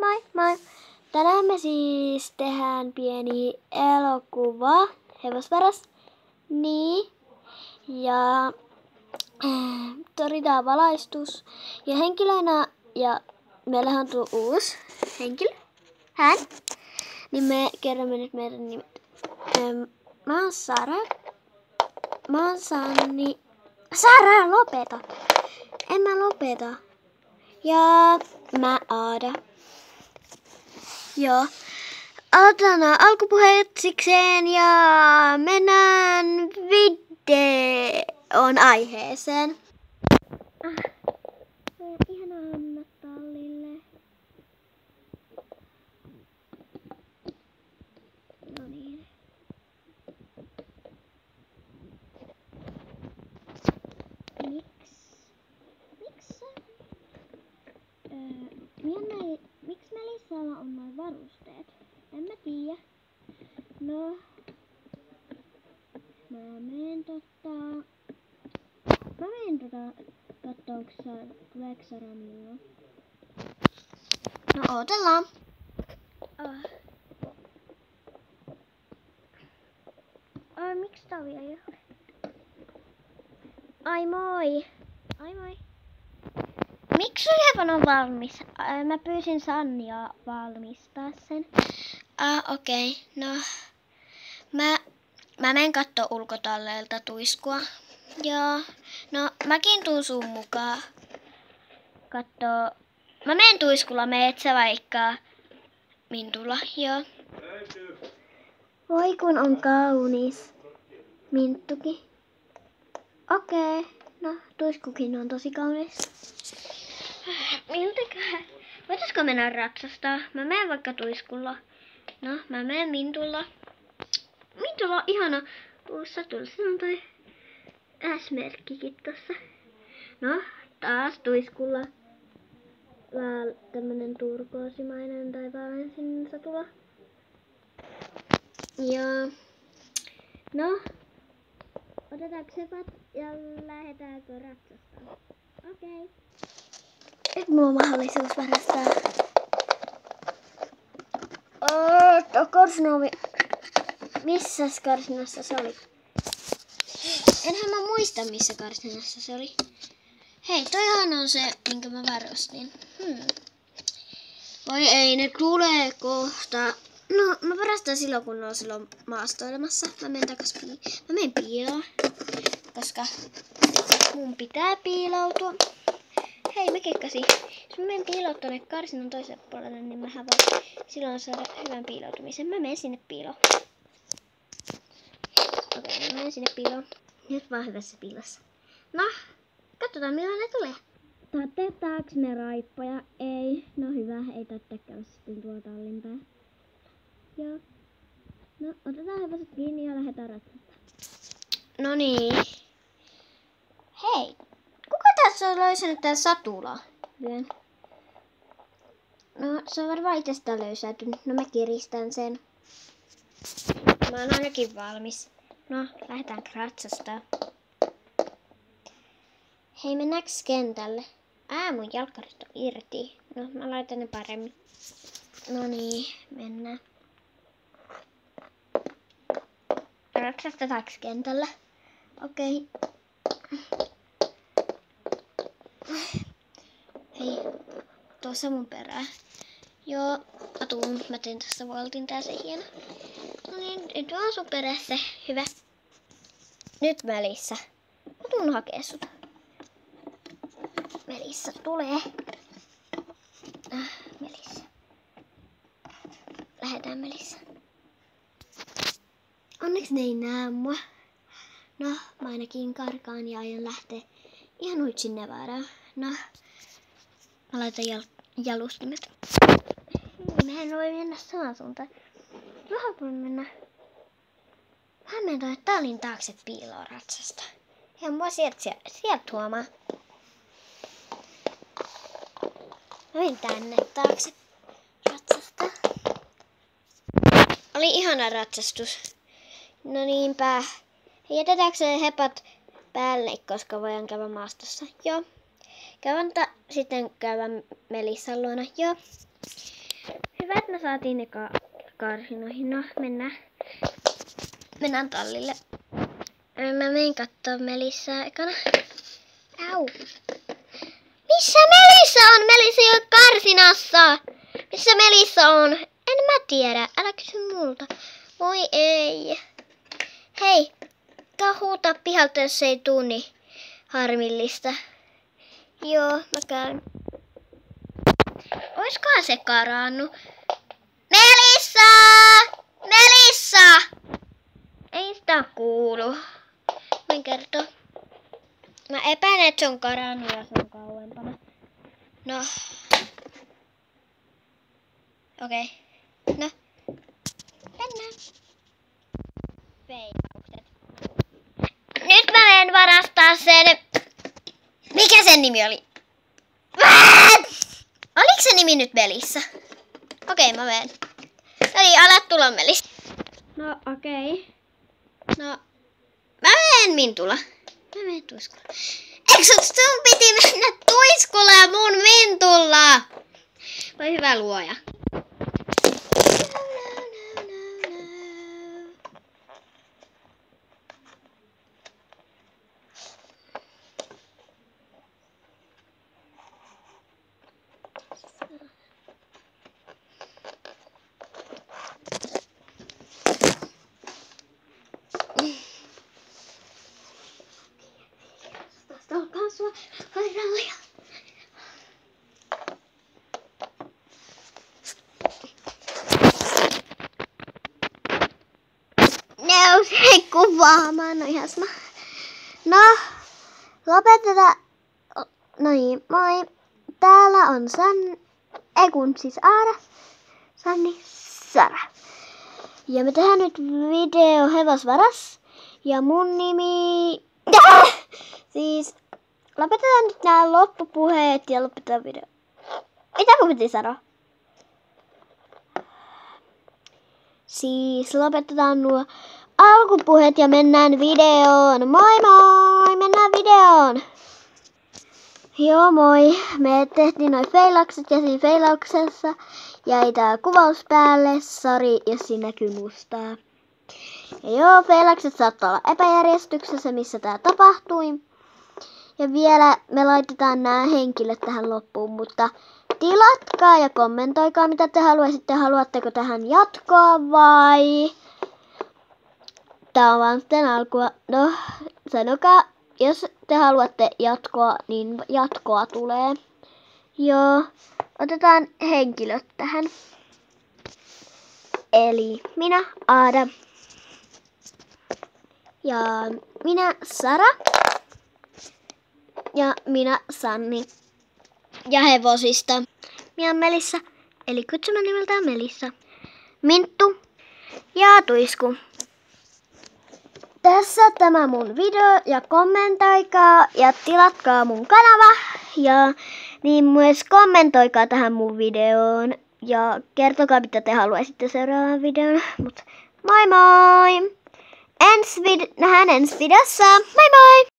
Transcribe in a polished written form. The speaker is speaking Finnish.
moi moi! Tänään me siis tehdään pieni elokuva hevosvaras. Niin. Ja tarvitaan valaistus. Ja henkilönä, ja meillähän on tullut uusi henkilö. Hän. Niin me kerromme nyt meidän nimet. Mä oon Sara. Mä oon Sanni. Sara, lopeta! En mä lopeta. Ja mä Aada. Joo. Aloitetaan alkupuheet sikseen ja mennään videon aiheeseen. Ihanaa mennä tallille. No niin. Miksi Melissalla on noin varusteet? En mä tiedä. No. Mä menen kattoo, tuleeko Sara milloin. No ootellaan. Ai miksi tää vielä ei ole? Ai moi. Ai moi. Miksi sun hevonen on valmis? Mä pyysin Sannia valmistaa sen. Okei. No. Mä menen kattoo ulkotalleelta tuiskua. Joo. No, mäkin tuun sun mukaan. Kattoo. Mä menen tuiskulla, meet sä vaikka Mintulla. Joo. Voi kun on kaunis. Minttukin. Okei. No, tuiskukin on tosi kaunis. Miltäköhän? Voitaisko mennä ratsastaa? Mä menen vaikka tuiskulla. No, mä menen Mintulla. Mintulla on ihana uusi satula. Se on toi S-merkkikin tossa. No, taas tuiskulla. Tämmönen turkoosimainen tai vaaleansininen satula. Ja no, otetaanko sepat ja lähdetäänkö ratsastamaan? Okei. Nyt mulla on mahdollisuus varastaa. Tuo karsinaovi. Missäs karsinassa se oli? Enhän mä muista missä karsinassa se oli. Hei, toihan on se, minkä mä varustin. Voi ei, ne tulee kohta. No, mä varastan silloin, kun ne on silloin maastoilemassa. Mä menen piiloon. Koska mun pitää piiloutua. Hei, mä kekkasin. Jos mä menen piiloon tuonne karsinan toiselle puolelle, niin mä voin silloin saada hyvän piiloutumisen. Mä menen sinne piiloon. Okei, mä menen sinne piiloon. Nyt vaan hyvässä piilossa. No, katsotaan milloin ne tulee. Tatetaanko me raippoja? Ei. No hyvä, ei tarvitse käydä sitten tuolla tallinpäin. Joo. No, otetaan hevoset kiinni ja lähdetään ratsastamaan. No niin. Hei, kuka tässä on löysänyt tän satulaa? No, se on varmaan itsestään löysäytynyt. No, mä kiristän sen. Mä oon ainakin valmis. No, lähdetään ratsastaan. Hei, mennäänkö kentälle? Mun jalkkarit on irti. No, mä laitan ne paremmin. No niin, mennään. Ratsastetaanko kentällä? Okei. Hei, tuossa mun perään. Joo, mä teen tässä voltin, tää se hieno. No niin, nyt mä oon sun perässä. Hyvä. Nyt Melissa. Mä tuun hakee sut. Melissa tulee. Melissa. Lähdetään Melissa. Onneksi ne ei näe mua. No, mä ainakin karkaan ja aion lähteä ihan uitsin Nevaraan. No, mä laitan jalustimet. Hei, mä en voi mennä samaan suuntaan. Vähän voi mennä. Mä menen tuonne tallin taakse piiloon ratsasta. Ja mua sieltä huomaa. Mä menen tänne taakse ratsasta. Oli ihana ratsastus. No niinpä. Jätetäänkö se hepat päälle, koska voidaan käydä maastossa? Joo. Sitten käydään Melissan luona. Joo. Hyvä, että me saatiin ne karsinoihin. No, mennään tallille. Mä menen kattoo Melissaa ekana. Au. Missä Melissa on? Melissa ei ole karsinassa. Missä Melissa on? En mä tiedä. Älä kysy multa. Voi ei. Hei. Huutaa pihalta, jos ei tuu, niin harmillista. Joo, mä käyn. Oiskohan se karannut? Melissa! Melissa! Ei sitä kuulu. Voin kertoa. Mä epäilen, että se on karannut ja se on kauempana. No. Okei. No. Mennään. Veijaukset. Nyt mä menen varastaa sen. Mikä sen nimi oli? Oliko se nimi nyt Melissa? Okei, mä menen. No niin, ala tulla Melissa. No okei. No. Mä menen Mintula. Mä menen Tuiskulla. Eikö sun piti mennä Tuiskulla ja mun Mintulla? Voi hyvä luoja. Olkaa sua hairaalia. Nousee kuvaamaan, no ihan sama. No, lopetetaan. No niin, moi. Täällä on siis Aara, Sanni, Sara. Ja me tehdään nyt video hevosvaras. Ja mun nimi... Siis lopetetaan nyt nämä loppupuheet ja lopetetaan video. Mitä mun piti sanoa? Siis lopetetaan nuo alkupuheet ja mennään videoon. Moi moi! Mennään videoon! Joo moi! Me tehtiin noi feilaukset ja siinä feilauksessa jäi tää kuvaus päälle. Sori, jos siinä näkyy mustaa. Ja joo, feilaukset saattaa olla epäjärjestyksessä, missä tää tapahtui. Ja vielä me laitetaan nämä henkilöt tähän loppuun, mutta tilatkaa ja kommentoikaa mitä te haluaisitte. Haluatteko tähän jatkoa vai? Tää on vaan sitten alkua. No, sanokaa, jos te haluatte jatkoa, niin jatkoa tulee. Joo, otetaan henkilöt tähän. Eli minä, Aada. Ja minä, Sara. Ja minä, Sanni. Ja hevosista. Minä Melissa, eli kutsuman nimeltään Melissa. Minttu ja Tuisku. Tässä tämä mun video ja kommentoikaa ja tilatkaa mun kanava. Ja niin myös kommentoikaa tähän mun videoon. Ja kertokaa mitä te haluaisitte seuraavaan videoon. Mut moi moi! Nähdään ensi videossa. Moi moi!